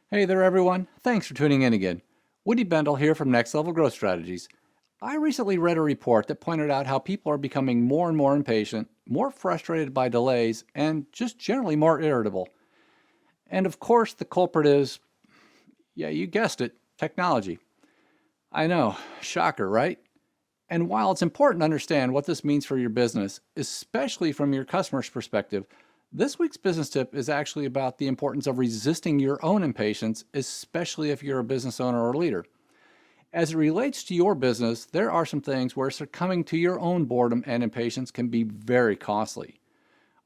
Hey there everyone, thanks for tuning in again. Woody Bendle here from Next Level Growth Strategies. I recently read a report that pointed out how people are becoming more and more impatient, more frustrated by delays, and just generally more irritable. And of course the culprit is, yeah, you guessed it, technology. I know, shocker, right? And while it's important to understand what this means for your business, especially from your customer's perspective, this week's business tip is actually about the importance of resisting your own impatience, especially if you're a business owner or leader. As it relates to your business, there are some things where succumbing to your own boredom and impatience can be very costly.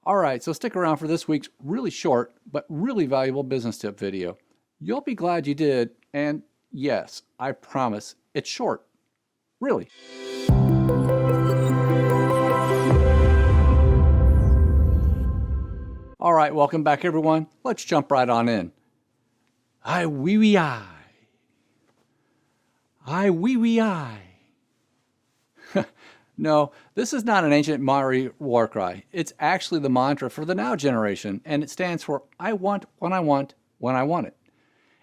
All right, so stick around for this week's really short but really valuable business tip video. You'll be glad you did, and yes, I promise, it's short. Really. All right, welcome back everyone. Let's jump right on in. IWWIWWIWI. IWWWIWWI. No, this is not an ancient Maori war cry. It's actually the mantra for the now generation, and it stands for I want when I want when I want it.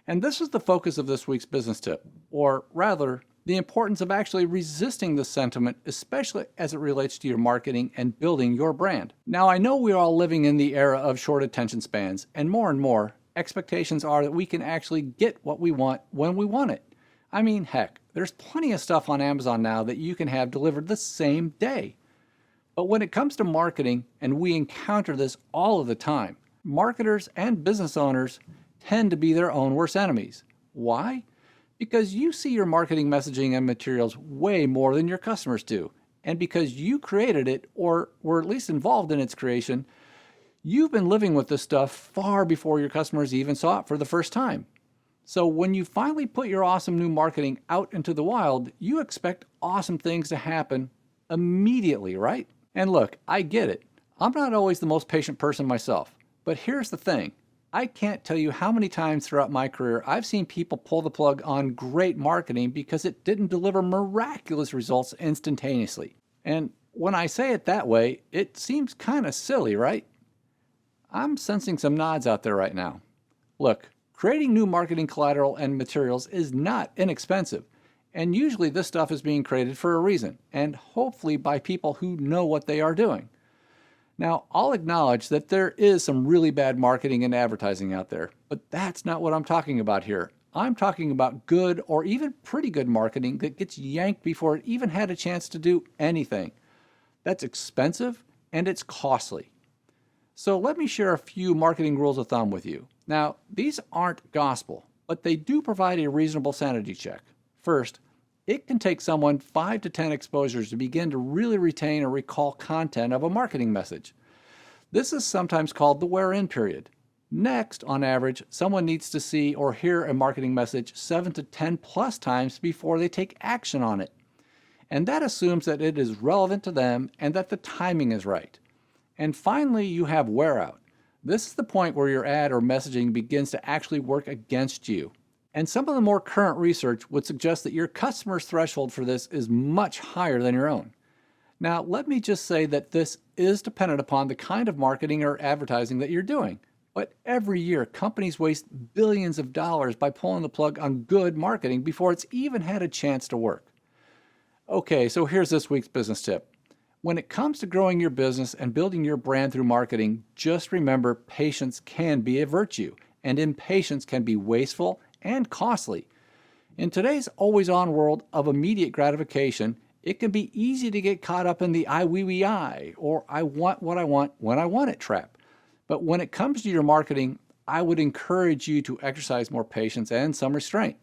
And this is the focus of this week's business tip, or rather, the importance of actually resisting this sentiment, especially as it relates to your marketing and building your brand. Now, I know we're all living in the era of short attention spans, and more, expectations are that we can actually get what we want when we want it. I mean, heck, there's plenty of stuff on Amazon now that you can have delivered the same day. But when it comes to marketing, and we encounter this all of the time, marketers and business owners tend to be their own worst enemies. Why? Because you see your marketing messaging and materials way more than your customers do. And because you created it, or were at least involved in its creation, you've been living with this stuff far before your customers even saw it for the first time. So when you finally put your awesome new marketing out into the wild, you expect awesome things to happen immediately, right? And look, I get it. I'm not always the most patient person myself. But here's the thing. I can't tell you how many times throughout my career I've seen people pull the plug on great marketing because it didn't deliver miraculous results instantaneously. And when I say it that way, it seems kind of silly, right? I'm sensing some nods out there right now. Look, creating new marketing collateral and materials is not inexpensive. And usually this stuff is being created for a reason, and hopefully by people who know what they are doing. Now, I'll acknowledge that there is some really bad marketing and advertising out there, but that's not what I'm talking about here. I'm talking about good or even pretty good marketing that gets yanked before it even had a chance to do anything. That's expensive and it's costly. So let me share a few marketing rules of thumb with you. Now, these aren't gospel, but they do provide a reasonable sanity check. First, it can take someone 5 to 10 exposures to begin to really retain or recall content of a marketing message. This is sometimes called the wear-in period. Next, on average, someone needs to see or hear a marketing message 7 to 10 plus times before they take action on it. And that assumes that it is relevant to them and that the timing is right. And finally, you have wear-out. This is the point where your ad or messaging begins to actually work against you. And some of the more current research would suggest that your customer's threshold for this is much higher than your own. Now, let me just say that this is dependent upon the kind of marketing or advertising that you're doing. But every year, companies waste billions of dollars by pulling the plug on good marketing before it's even had a chance to work. Okay, so here's this week's business tip. When it comes to growing your business and building your brand through marketing, just remember patience can be a virtue, and impatience can be wasteful and costly. In today's always-on world of immediate gratification, it can be easy to get caught up in the I or I want what I want when I want it trap. But when it comes to your marketing, I would encourage you to exercise more patience and some restraint.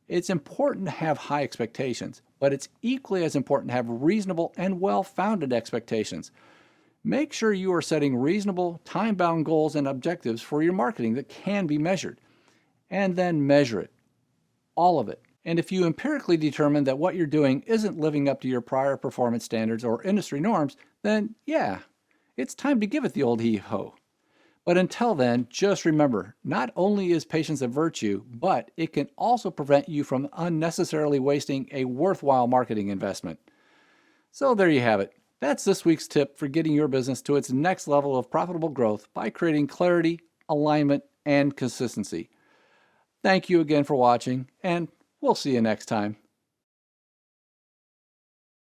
It's important to have high expectations, but it's equally as important to have reasonable and well-founded expectations. Make sure you are setting reasonable, time-bound goals and objectives for your marketing that can be measured. And then measure it. All of it. And if you empirically determine that what you're doing isn't living up to your prior performance standards or industry norms, then yeah, it's time to give it the old heave-ho. But until then, just remember, not only is patience a virtue, but it can also prevent you from unnecessarily wasting a worthwhile marketing investment. So there you have it. That's this week's tip for getting your business to its next level of profitable growth by creating clarity, alignment, and consistency. Thank you again for watching, and we'll see you next time.